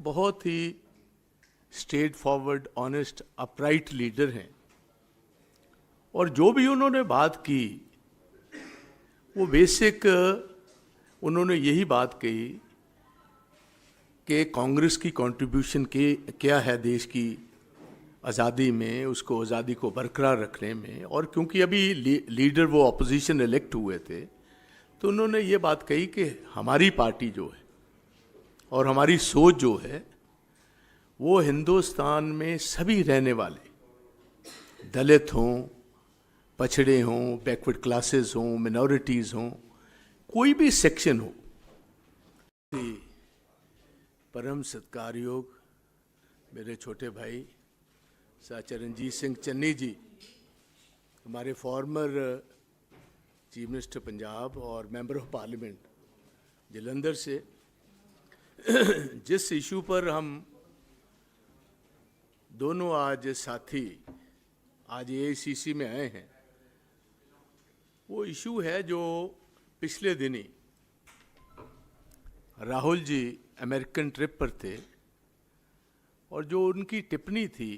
बहुत ही straightforward, honest, upright leader हैं। और जो भी उन्होंने बात की वो बेसिक उन्होंने यही बात कही कि कांग्रेस की कंट्रीब्यूशन क्या है देश की आज़ादी में, उसको आज़ादी को बरकरार रखने में। और क्योंकि अभी लीडर वो अपोजिशन इलेक्ट हुए थे, तो उन्होंने ये बात कही कि हमारी पार्टी जो है और हमारी सोच जो है वो हिंदुस्तान में सभी रहने वाले, दलित हों, पछड़े हों, बैकवर्ड क्लासेस हों, मिनॉरिटीज़ हों, कोई भी सेक्शन हो, परम सत्कारयोग मेरे छोटे भाई सर चरणजीत सिंह चन्नी जी, हमारे फॉर्मर चीफ मिनिस्टर पंजाब और मेंबर ऑफ पार्लियामेंट जलंधर से, जिस इशू पर हम दोनों आज साथी आज एआईसीसी में आए हैं, वो इशू है जो पिछले दिनी राहुल जी अमेरिकन ट्रिप पर थे और जो उनकी टिप्पणी थी,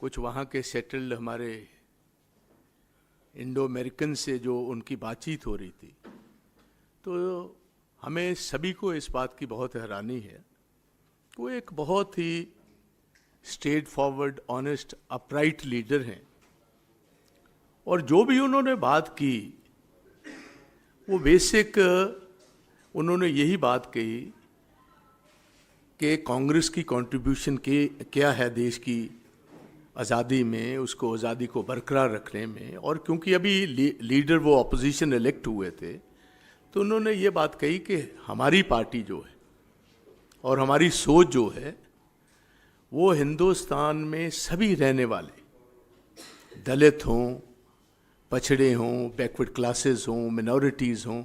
कुछ वहाँ के सेटल्ड हमारे इंडो अमेरिकन से जो उनकी बातचीत हो रही थी, तो हमें सभी को इस बात की बहुत हैरानी है। वो एक बहुत ही straightforward, honest, upright leader हैं। और जो भी उन्होंने बात की वो बेसिक उन्होंने यही बात कही कि कांग्रेस की कंट्रीब्यूशन क्या है देश की आज़ादी में, उसको आज़ादी को बरकरार रखने में। और क्योंकि अभी लीडर वो अपोजिशन इलेक्ट हुए थे, तो उन्होंने ये बात कही कि हमारी पार्टी जो है और हमारी सोच जो है वो हिंदुस्तान में सभी रहने वाले, दलित हों, पछड़े हों, बैकवर्ड क्लासेस हों, मिनॉरिटीज़ हों,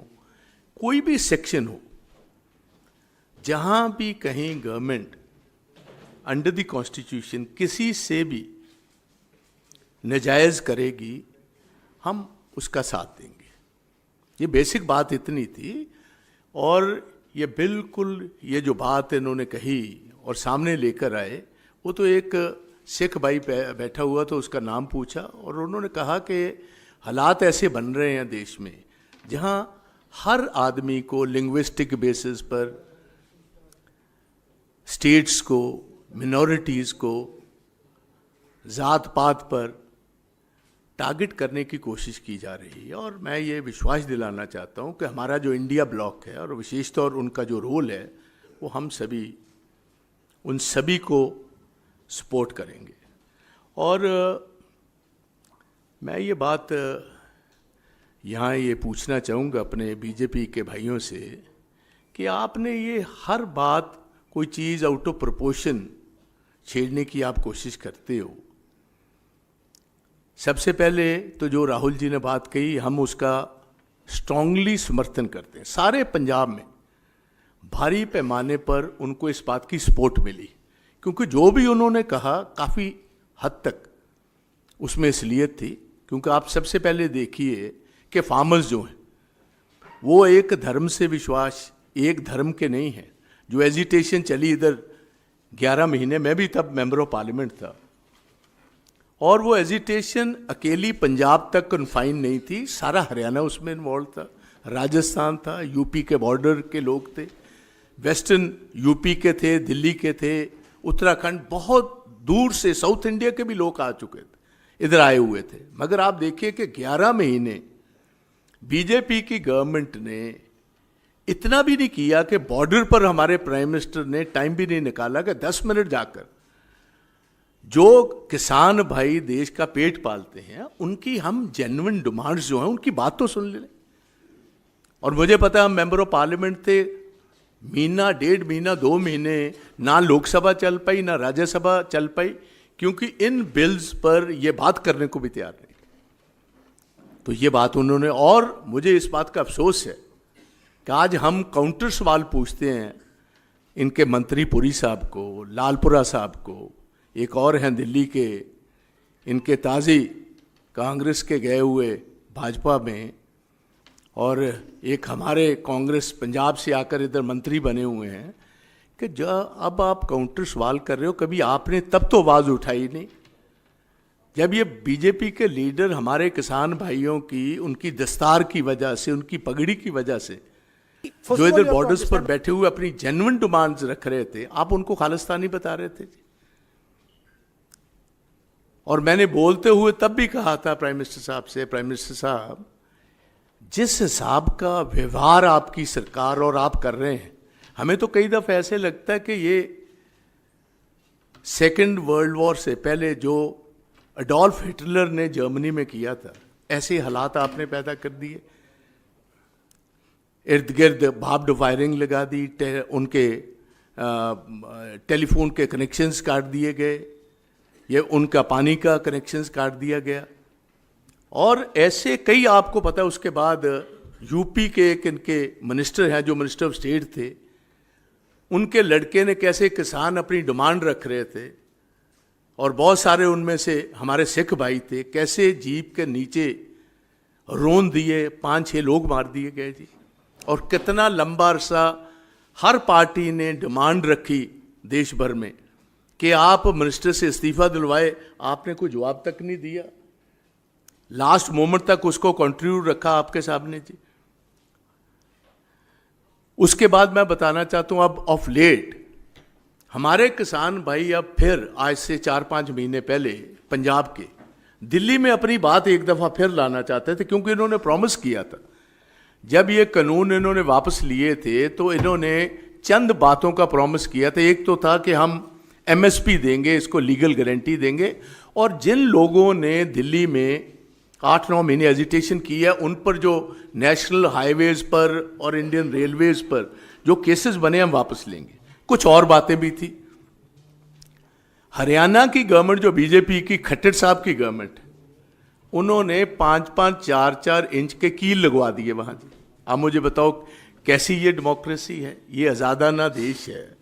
कोई भी सेक्शन हो, जहाँ भी कहीं गवर्नमेंट अंडर द कॉन्स्टिट्यूशन किसी से भी नाजायज़ करेगी, हम उसका साथ देंगे। ये बेसिक बात इतनी थी। और ये बिल्कुल ये जो बात इन्होंने कही और सामने लेकर आए, वो तो एक सिख भाई बैठा हुआ तो उसका नाम पूछा और उन्होंने कहा कि हालात ऐसे बन रहे हैं देश में जहाँ हर आदमी को लिंग्विस्टिक बेसिस पर, स्टेट्स को, मिनॉरिटीज़ को ज़ात पात पर टारगेट करने की कोशिश की जा रही है। और मैं ये विश्वास दिलाना चाहता हूँ कि हमारा जो इंडिया ब्लॉक है और विशेष तौर उनका जो रोल है, वो हम सभी उन सभी को सपोर्ट करेंगे। और मैं ये बात यहाँ ये पूछना चाहूँगा अपने बीजेपी के भाइयों से कि आपने ये हर बात कोई चीज़ आउट ऑफ प्रोपोर्शन छेड़ने की आप कोशिश करते हो। सबसे पहले तो जो राहुल जी ने बात कही, हम उसका स्ट्रांगली समर्थन करते हैं। सारे पंजाब में भारी पैमाने पर उनको इस बात की सपोर्ट मिली, क्योंकि जो भी उन्होंने कहा काफ़ी हद तक उसमें असलियत थी। क्योंकि आप सबसे पहले देखिए कि फार्मर्स जो हैं वो एक धर्म से विश्वास, एक धर्म के नहीं हैं। जो एजिटेशन चली इधर 11 महीने, मैं भी तब मेंबर ऑफ पार्लियामेंट था, और वो एजिटेशन अकेली पंजाब तक कन्फाइन नहीं थी, सारा हरियाणा उसमें इन्वॉल्व था, राजस्थान था, यूपी के बॉर्डर के लोग थे, वेस्टर्न यूपी के थे, दिल्ली के थे, उत्तराखंड, बहुत दूर से साउथ इंडिया के भी लोग आ चुके थे, इधर आए हुए थे। मगर आप देखिए कि 11 महीने बीजेपी की गवर्नमेंट ने इतना भी नहीं किया कि बॉर्डर पर हमारे प्राइम मिनिस्टर ने टाइम भी नहीं निकाला कि 10 मिनट जाकर जो किसान भाई देश का पेट पालते हैं उनकी हम जेन्युइन डिमांड्स जो हैं उनकी बात तो सुन लें। और मुझे पता है हम मेंबर ऑफ पार्लियामेंट थे, महीना, 1.5 महीना, 2 महीने ना लोकसभा चल पाई ना राज्यसभा चल पाई, क्योंकि इन बिल्स पर ये बात करने को भी तैयार नहीं। तो ये बात उन्होंने, और मुझे इस बात का अफसोस है कि आज हम काउंटर सवाल पूछते हैं इनके मंत्री पुरी साहब को, लालपुरा साहब को, एक और हैं दिल्ली के, इनके ताज़ी कांग्रेस के गए हुए भाजपा में, और एक हमारे कांग्रेस पंजाब से आकर इधर मंत्री बने हुए हैं, कि अब आप काउंटर सवाल कर रहे हो, कभी आपने तब तो आवाज़ उठाई नहीं जब ये बीजेपी के लीडर हमारे किसान भाइयों की, उनकी दस्तार की वजह से, उनकी पगड़ी की वजह से जो इधर बॉर्डर्स पर बैठे हुए अपनी जेन्युइन डिमांड्स रख रहे थे, आप उनको खालिस्तानी बता रहे थे। और मैंने बोलते हुए तब भी कहा था प्राइम मिनिस्टर साहब से, प्राइम मिनिस्टर साहब जिस हिसाब का व्यवहार आपकी सरकार और आप कर रहे हैं, हमें तो कई दफे ऐसे लगता है कि ये सेकेंड वर्ल्ड वॉर से पहले जो एडोल्फ हिटलर ने जर्मनी में किया था, ऐसे हालात आपने पैदा कर दिए। इर्द गिर्द बार्ब्ड वायरिंग लगा दी, उनके टेलीफोन के कनेक्शंस काट दिए गए, ये उनका पानी का कनेक्शंस काट दिया गया। और ऐसे कई, आपको पता है उसके बाद यूपी के एक इनके मिनिस्टर हैं जो मिनिस्टर ऑफ स्टेट थे, उनके लड़के ने कैसे किसान अपनी डिमांड रख रहे थे और बहुत सारे उनमें से हमारे सिख भाई थे, कैसे जीप के नीचे रोन दिए, 5-6 लोग मार दिए गए जी। और कितना लंबा अरसा हर पार्टी ने डिमांड रखी देश भर में कि आप मिनिस्टर से इस्तीफा दिलवाए, आपने कोई जवाब तक नहीं दिया। लास्ट मोमेंट तक उसको कंटिन्यू रखा आपके सामने जी। उसके बाद मैं बताना चाहता हूं, अब ऑफ लेट हमारे किसान भाई अब फिर आज से 4-5 महीने पहले पंजाब के दिल्ली में अपनी बात एक दफा फिर लाना चाहते थे, क्योंकि इन्होंने प्रॉमिस किया था। जब ये कानून इन्होंने वापस लिए थे तो इन्होंने चंद बातों का प्रॉमिस किया था। एक तो था कि हम एमएसपी देंगे, इसको लीगल गारंटी देंगे, और जिन लोगों ने दिल्ली में 8-9 महीने एजिटेशन की है, उन पर जो नेशनल हाईवेज पर और इंडियन रेलवेज पर जो केसेस बने हम वापस लेंगे। कुछ और बातें भी थी। हरियाणा की गवर्नमेंट जो बीजेपी की, खट्टर साहब की गवर्नमेंट, उन्होंने 5-5, 4-4 इंच के कील लगवा दिए वहां। आप मुझे बताओ कैसी ये डेमोक्रेसी है? ये आजादाना देश है,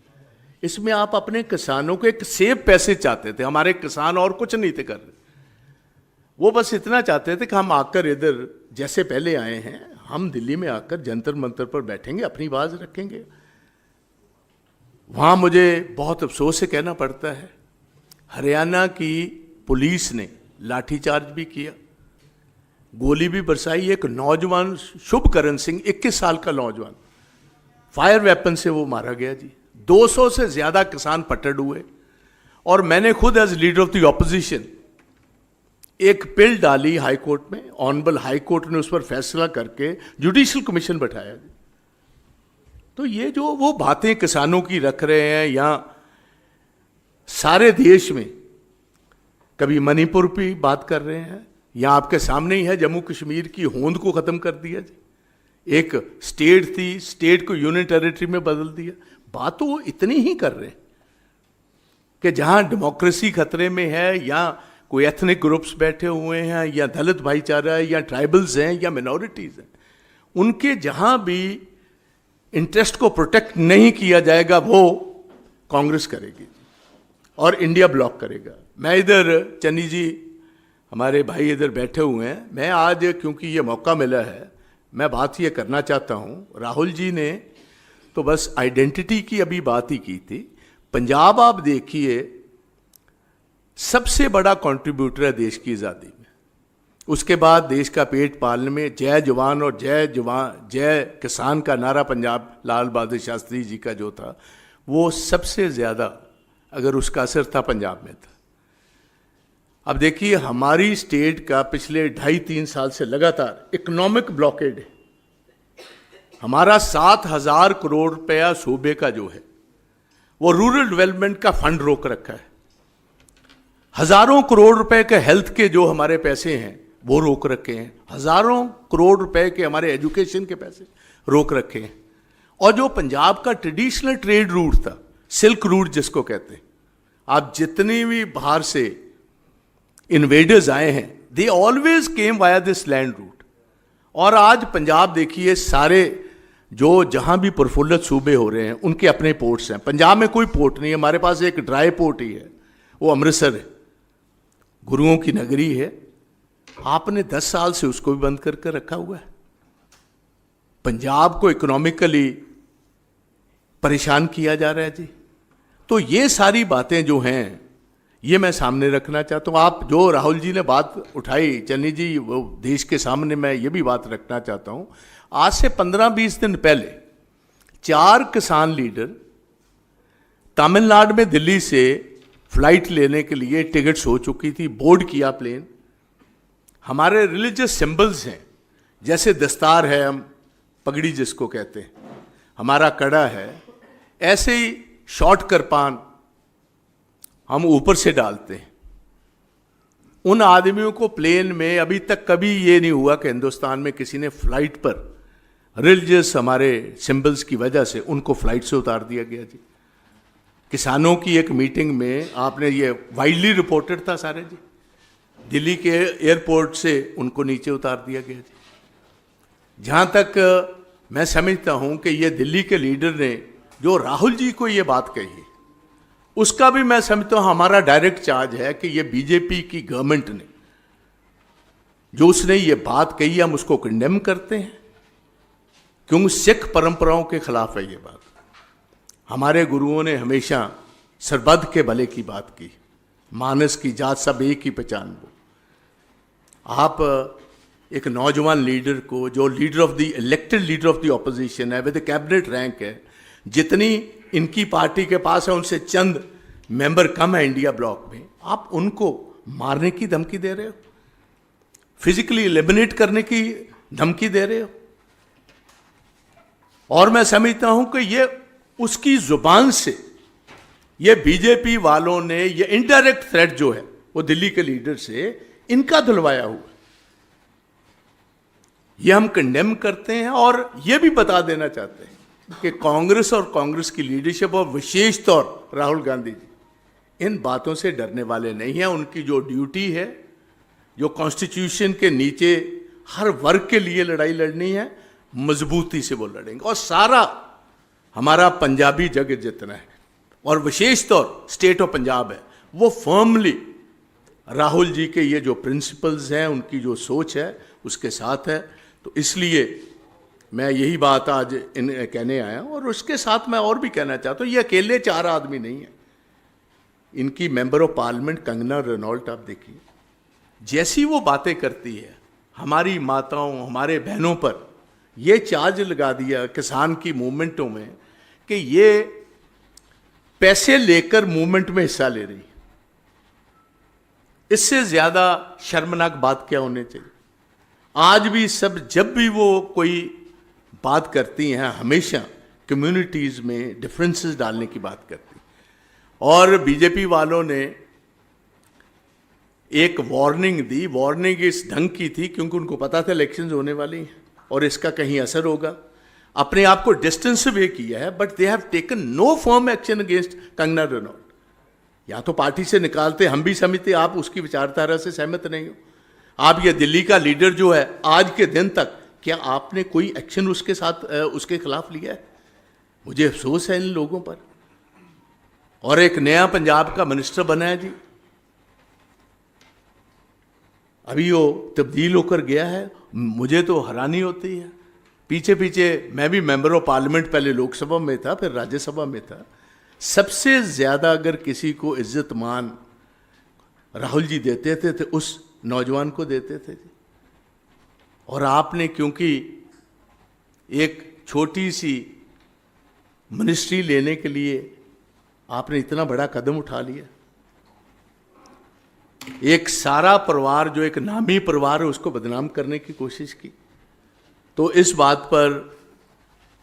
इसमें आप अपने किसानों को एक सेब पैसे चाहते थे। हमारे किसान और कुछ नहीं थे कर रहे, वो बस इतना चाहते थे कि हम आकर इधर जैसे पहले आए हैं, हम दिल्ली में आकर जंतर मंतर पर बैठेंगे, अपनी आवाज रखेंगे। वहां मुझे बहुत अफसोस से कहना पड़ता है, हरियाणा की पुलिस ने लाठीचार्ज भी किया, गोली भी बरसाई। एक नौजवान शुभकरण सिंह, 21 साल का नौजवान, फायर वेपन से वो मारा गया जी। 200 से ज्यादा किसान पटड़ हुए। और मैंने खुद as leader of the opposition एक बिल डाली हाई कोर्ट में, ऑनरेबल हाई कोर्ट ने उस पर फैसला करके जुडिशियल कमीशन बैठाया। तो ये जो वो बातें किसानों की रख रहे हैं, या सारे देश में कभी मणिपुर की बात कर रहे हैं, या आपके सामने ही है जम्मू कश्मीर की होंद को खत्म कर दिया जी। एक स्टेट थी, स्टेट को यूनियन टेरिटरी में बदल दिया। बात तो वो इतनी ही कर रहे हैं कि जहां डेमोक्रेसी खतरे में है, या कोई एथनिक ग्रुप्स बैठे हुए हैं, या दलित भाईचारा है, या ट्राइबल्स हैं, या मिनॉरिटीज हैं, उनके जहां भी इंटरेस्ट को प्रोटेक्ट नहीं किया जाएगा, वो कांग्रेस करेगी और इंडिया ब्लॉक करेगा। मैं इधर, चन्नी जी हमारे भाई इधर बैठे हुए हैं, मैं आज क्योंकि ये मौका मिला है, मैं बात ये करना चाहता हूँ। राहुल जी ने तो बस आइडेंटिटी की अभी बात ही की थी। पंजाब आप देखिए सबसे बड़ा कंट्रीब्यूटर है देश की आज़ादी में। उसके बाद देश का पेट पालने में जय जवान और जय किसान का नारा पंजाब लाल बहादुर शास्त्री जी का जो था, वो सबसे ज़्यादा अगर उसका असर था पंजाब में था। अब देखिए हमारी स्टेट का पिछले 2.5-3 साल से लगातार इकोनॉमिक ब्लॉकेड है। हमारा 7,000 करोड़ रुपया सूबे का जो है वो रूरल डेवलपमेंट का फंड रोक रखा है। हजारों करोड़ रुपए के हेल्थ के जो हमारे पैसे हैं वो रोक रखे हैं। हजारों करोड़ रुपए के हमारे एजुकेशन के पैसे रोक रखे हैं। और जो पंजाब का ट्रेडिशनल ट्रेड रूट था, सिल्क रूट जिसको कहते हैं, आप जितनी भी बाहर से इन्वेडर्स आए हैं, they always came via this land route. और आज पंजाब देखिए, सारे जो जहां भी प्रफुल्लित सूबे हो रहे हैं उनके अपने पोर्ट्स हैं। पंजाब में कोई पोर्ट नहीं है, हमारे पास एक ड्राई पोर्ट ही है, वो अमृतसर है, गुरुओं की नगरी है। आपने 10 साल से उसको भी बंद करके रखा हुआ है। पंजाब को इकोनॉमिकली परेशान किया जा रहा है जी। तो ये सारी बातें जो हैं ये मैं सामने रखना चाहता हूँ। आप जो राहुल जी ने बात उठाई चन्नी जी, वो देश के सामने मैं ये भी बात रखना चाहता हूँ। आज से 15-20 दिन पहले 4 किसान लीडर तमिलनाडु में दिल्ली से फ्लाइट लेने के लिए टिकट्स हो चुकी थी, बोर्ड किया प्लेन। हमारे रिलीजियस सिंबल्स हैं, जैसे दस्तार है, हम पगड़ी जिसको कहते हैं, हमारा कड़ा है, ऐसे ही शॉर्ट करपान हम ऊपर से डालते हैं। उन आदमियों को प्लेन में अभी तक कभी ये नहीं हुआ कि हिंदुस्तान में किसी ने फ्लाइट पर रिलीजियस हमारे सिंबल्स की वजह से उनको फ्लाइट से उतार दिया गया जी। किसानों की एक मीटिंग में आपने ये वाइडली रिपोर्टेड था सारे जी, दिल्ली के एयरपोर्ट से उनको नीचे उतार दिया गया जी। जहाँ तक मैं समझता हूँ कि ये दिल्ली के लीडर ने जो राहुल जी को ये बात कही, उसका भी मैं समझता हूँ हमारा डायरेक्ट चार्ज है कि ये बीजेपी की गवर्नमेंट ने जो उसने ये बात कही, हम उसको कंडेम करते हैं, क्योंकि सिख परंपराओं के खिलाफ है ये बात। हमारे गुरुओं ने हमेशा सरबद्ध के भले की बात की, मानस की जात सब एक ही पहचान वो। आप एक नौजवान लीडर को, जो leader of the elected leader of the opposition है, विद कैबिनेट रैंक है, जितनी इनकी पार्टी के पास है उनसे चंद मेंबर कम है इंडिया ब्लॉक में, आप उनको मारने की धमकी दे रहे हो, फिजिकली एलिमिनेट करने की धमकी दे रहे हो। और मैं समझता हूं कि ये उसकी जुबान से ये बीजेपी वालों ने ये इनडायरेक्ट थ्रेट जो है वो दिल्ली के लीडर से इनका धुलवाया हुआ, ये हम कंडेम करते हैं। और ये भी बता देना चाहते हैं कि कांग्रेस और कांग्रेस की लीडरशिप और विशेष तौर राहुल गांधी जी इन बातों से डरने वाले नहीं हैं। उनकी जो ड्यूटी है, जो कॉन्स्टिट्यूशन के नीचे हर वर्ग के लिए लड़ाई लड़नी है, मजबूती से वो लड़ेंगे। और सारा हमारा पंजाबी जगत जितना है और विशेष तौर स्टेट ऑफ पंजाब है, वो फर्मली राहुल जी के ये जो प्रिंसिपल्स हैं, उनकी जो सोच है उसके साथ है। तो इसलिए मैं यही बात आज कहने आया। और उसके साथ मैं और भी कहना चाहता हूँ, ये अकेले 4 आदमी नहीं है। इनकी member of parliament Kangana Ranaut आप देखिए, जैसी वो बातें करती है, हमारी माताओं हमारे बहनों पर ये चार्ज लगा दिया किसान की मूवमेंटों में कि ये पैसे लेकर मूवमेंट में हिस्सा ले रही। इससे ज्यादा शर्मनाक बात क्या होनी चाहिए। आज भी सब, जब भी वो कोई बात करती हैं, हमेशा कम्युनिटीज में डिफरेंसेस डालने की बात करती। और बीजेपी वालों ने एक वार्निंग दी, वार्निंग इस ढंग की थी क्योंकि उनको पता था इलेक्शंस होने वाली हैं और इसका कहीं असर होगा। अपने आप को डिस्टेंस वे किया है, but they have taken no firm action against Kangana Ranaut. या तो पार्टी से निकालते, हम भी समझते आप उसकी विचारधारा से सहमत नहीं हो। आप ये दिल्ली का लीडर जो है, आज के दिन तक क्या आपने कोई एक्शन उसके साथ उसके खिलाफ लिया है? मुझे अफसोस है इन लोगों पर। और एक नया पंजाब का मिनिस्टर बना है जी, अभी वो तब्दील होकर गया है। मुझे तो हैरानी होती है। पीछे पीछे मैं भी मेंबर ऑफ पार्लियामेंट, पहले लोकसभा में था फिर राज्यसभा में था। सबसे ज्यादा अगर किसी को इज्जत मान राहुल जी देते थे तो उस नौजवान को देते थे जी। और आपने क्योंकि एक छोटी सी मिनिस्ट्री लेने के लिए आपने इतना बड़ा कदम उठा लिया। एक सारा परिवार जो एक नामी परिवार है उसको बदनाम करने की कोशिश की। तो इस बात पर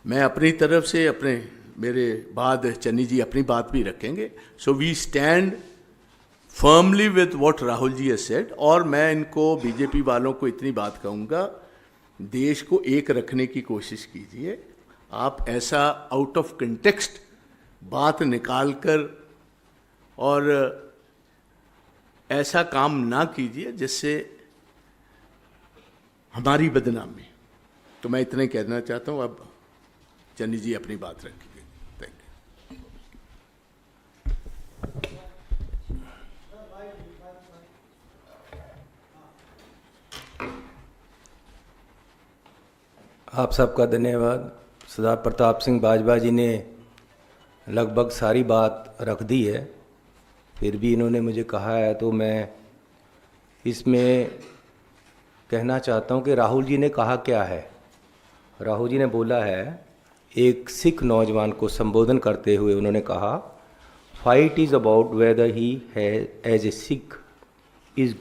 मैं अपनी तरफ से, अपने मेरे बाद चन्नी जी अपनी बात भी रखेंगे। So we stand firmly with what Rahul ji has said. और मैं इनको, बीजेपी वालों को इतनी बात कहूँगा, देश को एक रखने की कोशिश कीजिए। आप ऐसा आउट ऑफ कंटेक्स्ट बात निकालकर और ऐसा काम ना कीजिए जिससे हमारी बदनामी। तो मैं इतना ही कहना चाहता हूँ। अब चन्नी जी अपनी बात रखिए। Thank you. आप सबका धन्यवाद। सरदार प्रताप सिंह बाजवा जी ने लगभग सारी बात रख दी है, फिर भी इन्होंने मुझे कहा है तो मैं इसमें कहना चाहता हूँ कि राहुल जी ने कहा क्या है। राहुल जी ने बोला है, एक सिख नौजवान को संबोधन करते हुए उन्होंने कहा, fight is about whether he है as a Sikh is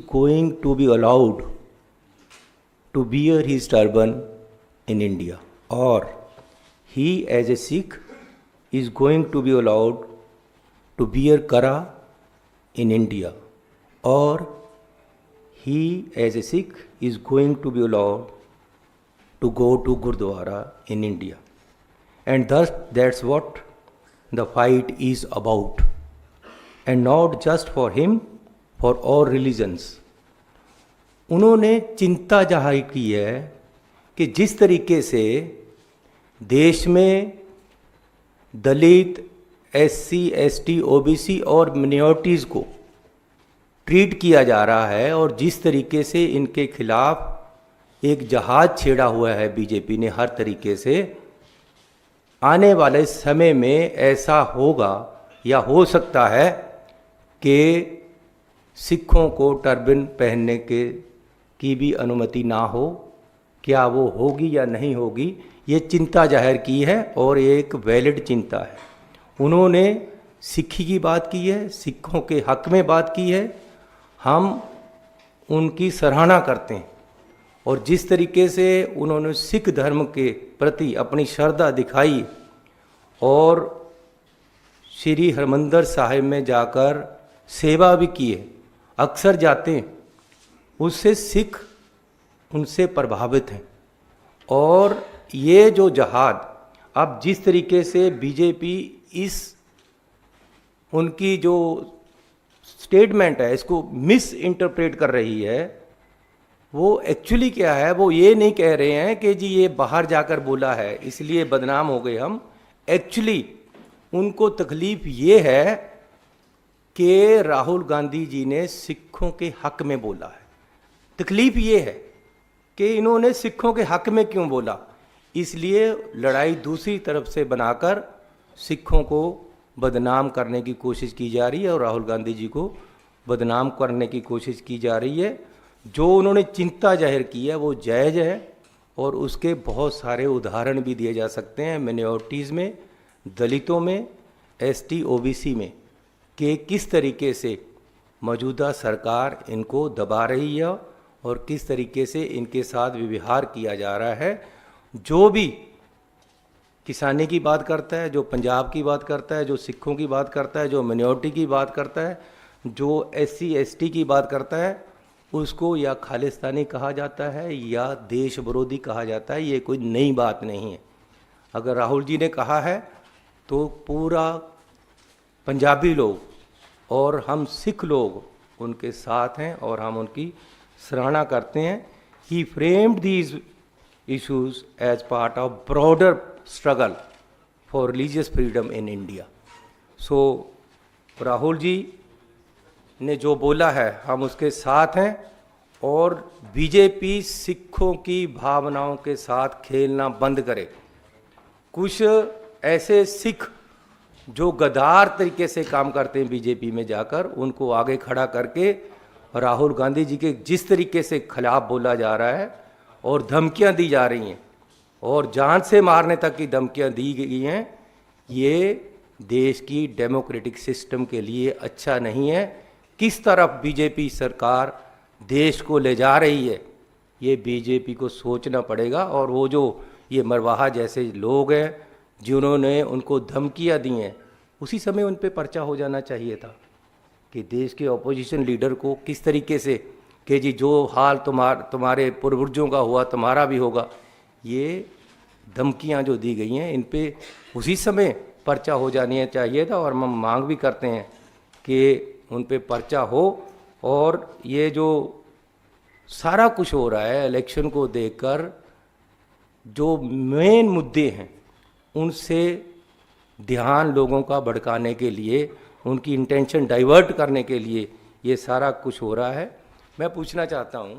going to be allowed to wear his turban in India, or he as a Sikh is going to be allowed to wear kara in India, or he as a Sikh is going to be allowed to go to Gurdwara in India. And thus that's what the fight is about, and not just for him, for all religions. उन्होंने चिंता जाहिर की है कि जिस तरीके से देश में दलित, SC, ST, OBC और मिनॉरिटीज़ को ट्रीट किया जा रहा है और जिस तरीके से इनके खिलाफ एक जहाज छेड़ा हुआ है बीजेपी ने हर तरीके से, आने वाले समय में ऐसा होगा या हो सकता है कि सिखों को टर्बन पहनने की भी अनुमति ना हो। क्या वो होगी या नहीं होगी, ये चिंता जाहिर की है और एक वैलिड चिंता है। उन्होंने सिक्खी की बात की है, सिखों के हक में बात की है, हम उनकी सराहना करते हैं। और जिस तरीके से उन्होंने सिख धर्म के प्रति अपनी श्रद्धा दिखाई और श्री हरमंदिर साहिब में जाकर सेवा भी की है, अक्सर जाते हैं, उससे सिख उनसे प्रभावित हैं। और ये जो जहाद अब जिस तरीके से बीजेपी इस उनकी जो स्टेटमेंट है इसको मिस इंटरप्रेट कर रही है, वो एक्चुअली क्या है, वो ये नहीं कह रहे हैं कि जी ये बाहर जाकर बोला है इसलिए बदनाम हो गए हम। एक्चुअली उनको तकलीफ ये है कि राहुल गांधी जी ने सिखों के हक में बोला है। तकलीफ ये है कि इन्होंने सिखों के हक में क्यों बोला, इसलिए लड़ाई दूसरी तरफ से बनाकर सिखों को बदनाम करने की कोशिश की जा रही है और राहुल गांधी जी को बदनाम करने की कोशिश की जा रही है। जो उन्होंने चिंता जाहिर की है वो जायज़ है और उसके बहुत सारे उदाहरण भी दिए जा सकते हैं मिनॉरिटीज़ में, दलितों में, ST, OBC में, कि किस तरीके से मौजूदा सरकार इनको दबा रही है और किस तरीके से इनके साथ व्यवहार किया जा रहा है। जो भी किसानी की बात करता है, जो पंजाब की बात करता है, जो सिखों की बात करता है, जो मिनॉरिटी की बात करता है, जो SC, ST की बात करता है, उसको या खालिस्तानी कहा जाता है या देश विरोधी कहा जाता है। ये कोई नई बात नहीं है। अगर राहुल जी ने कहा है तो पूरा पंजाबी लोग और हम सिख लोग उनके साथ हैं और हम उनकी सराहना करते हैं। He framed these issues as part of broader struggle for religious freedom in India. So Rahul ji ने जो बोला है हम उसके साथ हैं और बीजेपी सिखों की भावनाओं के साथ खेलना बंद करे। कुछ ऐसे सिख जो गद्दार तरीके से काम करते हैं बीजेपी में जाकर, उनको आगे खड़ा करके राहुल गांधी जी के जिस तरीके से खिलाफ बोला जा रहा है और धमकियां दी जा रही हैं और जान से मारने तक की धमकियां दी गई हैं, ये देश की डेमोक्रेटिक सिस्टम के लिए अच्छा नहीं है। किस तरफ बीजेपी सरकार देश को ले जा रही है ये बीजेपी को सोचना पड़ेगा। और वो जो ये मरवाहा जैसे लोग हैं जिन्होंने उनको धमकियां दी हैं, उसी समय उन पे पर्चा हो जाना चाहिए था कि देश के अपोजिशन लीडर को किस तरीके से कि जी जो हाल तुम्हारे पूर्वजों का हुआ तुम्हारा भी होगा, ये धमकियां जो दी गई हैं इन पे उसी समय पर्चा हो जानी चाहिए था। और हम मांग भी करते हैं कि उन पे पर्चा हो। और ये जो सारा कुछ हो रहा है इलेक्शन को देखकर, जो मेन मुद्दे हैं उनसे ध्यान लोगों का भड़काने के लिए, उनकी इंटेंशन डाइवर्ट करने के लिए ये सारा कुछ हो रहा है। मैं पूछना चाहता हूँ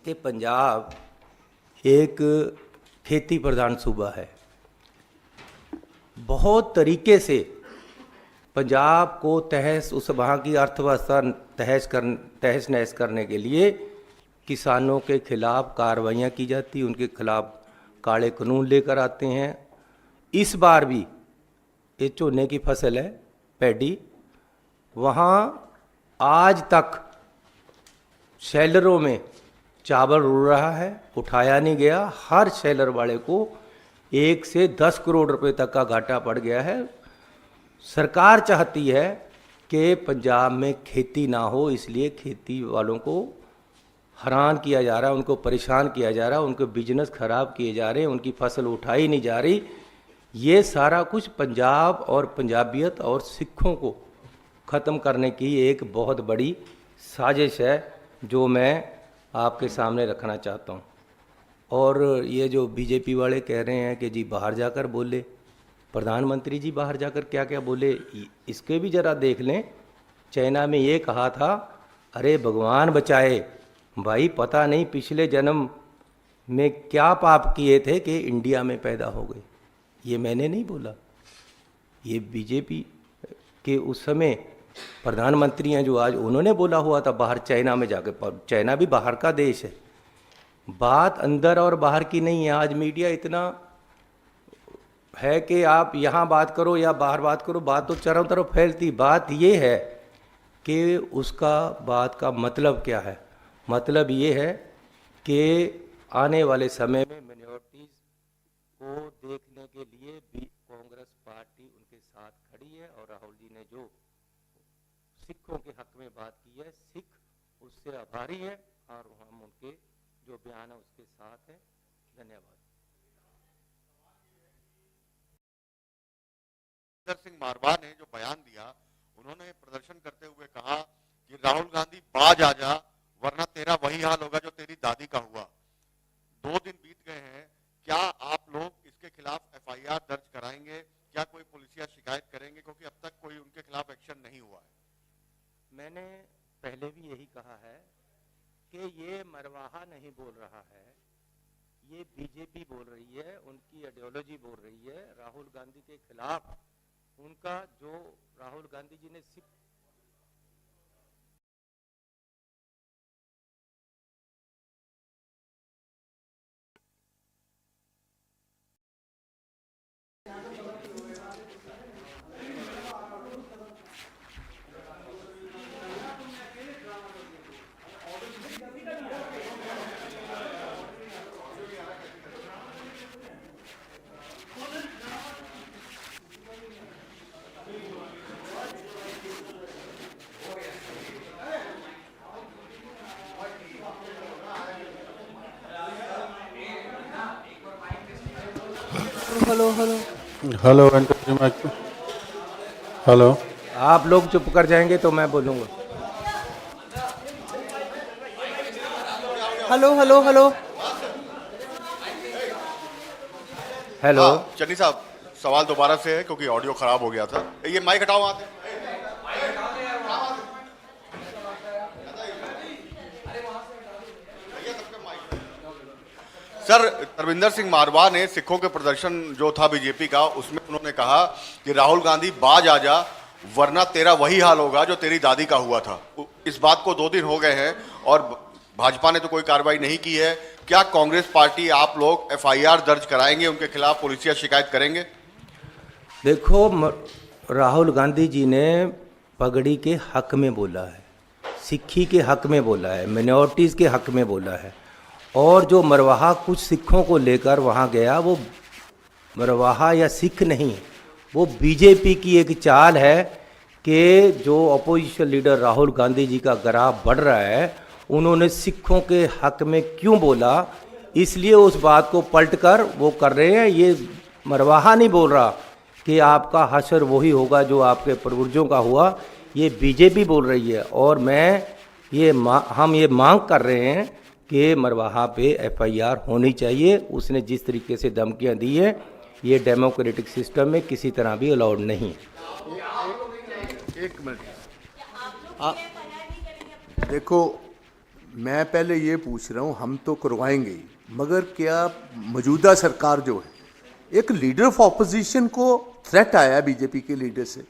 कि पंजाब एक खेती प्रधान सूबा है बहुत तरीके से पंजाब को तहस उस वहाँ की अर्थव्यवस्था तहस नहस करने के लिए किसानों के खिलाफ कार्रवाइयाँ की जाती, उनके खिलाफ काले कानून लेकर आते हैं। इस बार भी ये चोने की फसल है, पैडी, वहाँ आज तक शैलरों में चावल उड़ रहा है, उठाया नहीं गया। हर शैलर वाले को 1 से 10 करोड़ रुपए तक का घाटा पड़ गया है। सरकार चाहती है कि पंजाब में खेती ना हो, इसलिए खेती वालों को हैरान किया जा रहा है, उनको परेशान किया जा रहा है, उनके बिजनेस खराब किए जा रहे हैं, उनकी फसल उठाई नहीं जा रही। ये सारा कुछ पंजाब और पंजाबियत और सिखों को ख़त्म करने की एक बहुत बड़ी साजिश है जो मैं आपके सामने रखना चाहता हूँ। और ये जो बीजेपी वाले कह रहे हैं कि जी बाहर जाकर बोले, प्रधानमंत्री जी बाहर जाकर क्या क्या बोले, इसके भी ज़रा देख लें। चाइना में ये कहा था, अरे भगवान बचाए भाई, पता नहीं पिछले जन्म में क्या पाप किए थे कि इंडिया में पैदा हो गए। ये मैंने नहीं बोला, ये बीजेपी के उस समय प्रधानमंत्री हैं जो आज, उन्होंने बोला हुआ था बाहर चाइना में जाकर। चाइना भी बाहर का देश है, बात अंदर और बाहर की नहीं है। आज मीडिया इतना है कि आप यहाँ बात करो या बाहर बात करो, बात तो चारों तरफ फैलती। बात ये है कि उसका बात का मतलब क्या है। मतलब ये है कि आने वाले समय में मिनॉरिटीज़ को देखने के लिए भी कांग्रेस पार्टी उनके साथ खड़ी है। और राहुल जी ने जो सिखों के हक में बात की है, सिख उससे आभारी है और हम उनके जो बयान है उसके साथ है। धन्यवाद। सिंह मारवाह ने जो बयान दिया, उन्होंने प्रदर्शन करते हुए कहा कि राहुल गांधी बाज आ जा, वरना तेरा वही हाल होगा जो तेरी दादी का हुआ। 2 दिन बीत गए हैं, क्या आप लोग इसके खिलाफ एफआईआर दर्ज कराएंगे? क्या कोई पुलिसिया शिकायत करेंगे? क्योंकि अब तक कोई उनके खिलाफ एक्शन नहीं हुआ है। मैंने पहले भी यही कहा है कि ये मरवाहा नहीं बोल रहा है, ये बीजेपी बोल रही है, उनकी आइडियोलॉजी बोल रही है। राहुल गांधी के खिलाफ उनका जो राहुल गांधी जी ने सिख हेलो हेलो। आप लोग चुप कर जाएंगे तो मैं बोलूंगा। Hello hello hello hello. हाँ, चन्नी साहब, सवाल दोबारा से है क्योंकि ऑडियो खराब हो गया था। ये माइक हटाओ वहां से। सर, तरविंदर सिंह मारवाह ने सिखों के प्रदर्शन जो था बीजेपी का, उसमें उन्होंने कहा कि राहुल गांधी बाज आ जा, वरना तेरा वही हाल होगा जो तेरी दादी का हुआ था। इस बात को 2 दिन हो गए हैं और भाजपा ने तो कोई कार्रवाई नहीं की है। क्या कांग्रेस पार्टी, आप लोग एफआईआर दर्ज कराएंगे, उनके खिलाफ पुलिसिया शिकायत करेंगे? देखो, राहुल गांधी जी ने पगड़ी के हक में बोला है, सिक्खी के हक में बोला है, मिनॉरिटीज़ के हक में बोला है। और जो मरवाहा कुछ सिखों को लेकर वहाँ गया, वो मरवाहा या सिख नहीं, वो बीजेपी की एक चाल है कि जो अपोजिशन लीडर राहुल गांधी जी का ग्राफ बढ़ रहा है, उन्होंने सिखों के हक में क्यों बोला, इसलिए उस बात को पलटकर वो कर रहे हैं। ये मरवाहा नहीं बोल रहा कि आपका हशर वही होगा जो आपके पूर्वजों का हुआ, ये बीजेपी बोल रही है। और हम ये मांग कर रहे हैं कि मरवाहा पे एफआईआर होनी चाहिए। उसने जिस तरीके से धमकियां दी है, ये डेमोक्रेटिक सिस्टम में किसी तरह भी अलाउड नहीं है। एक मिनट, देखो, मैं पहले ये पूछ रहा हूँ, हम तो करवाएंगे ही, मगर क्या मौजूदा सरकार जो है, एक लीडर ऑफ ऑपोजिशन को थ्रेट आया बीजेपी के लीडर से,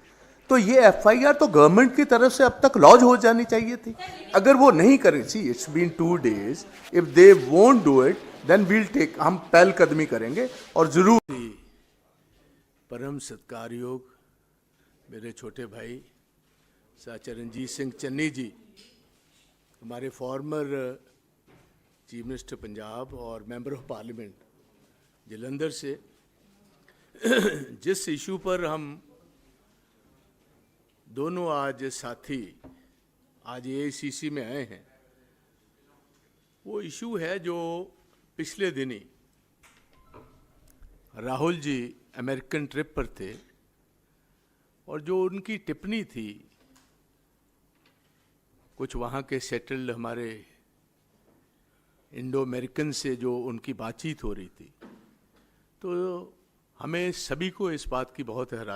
तो ये एफआईआर तो गवर्नमेंट की तरफ से अब तक लॉन्च हो जानी चाहिए थी। अगर वो नहीं करें, see it's been 2 days, if they won't do it then we'll take, हम पहलकदमी करेंगे और जरूर। परम सत्कार योग मेरे छोटे भाई सा चरणजीत सिंह चन्नी जी, हमारे फॉर्मर चीफ मिनिस्टर पंजाब और मेंबर ऑफ पार्लियामेंट जलंधर से, जिस इशू पर हम दोनों आज साथी आज एआईसीसी में आए हैं, वो इशू है जो पिछले दिन ही राहुल जी अमेरिकन ट्रिप पर थे और जो उनकी टिप्पणी थी, कुछ वहाँ के सेटल्ड हमारे इंडो अमेरिकन से जो उनकी बातचीत हो रही थी, तो हमें सभी को इस बात की बहुत हैरानी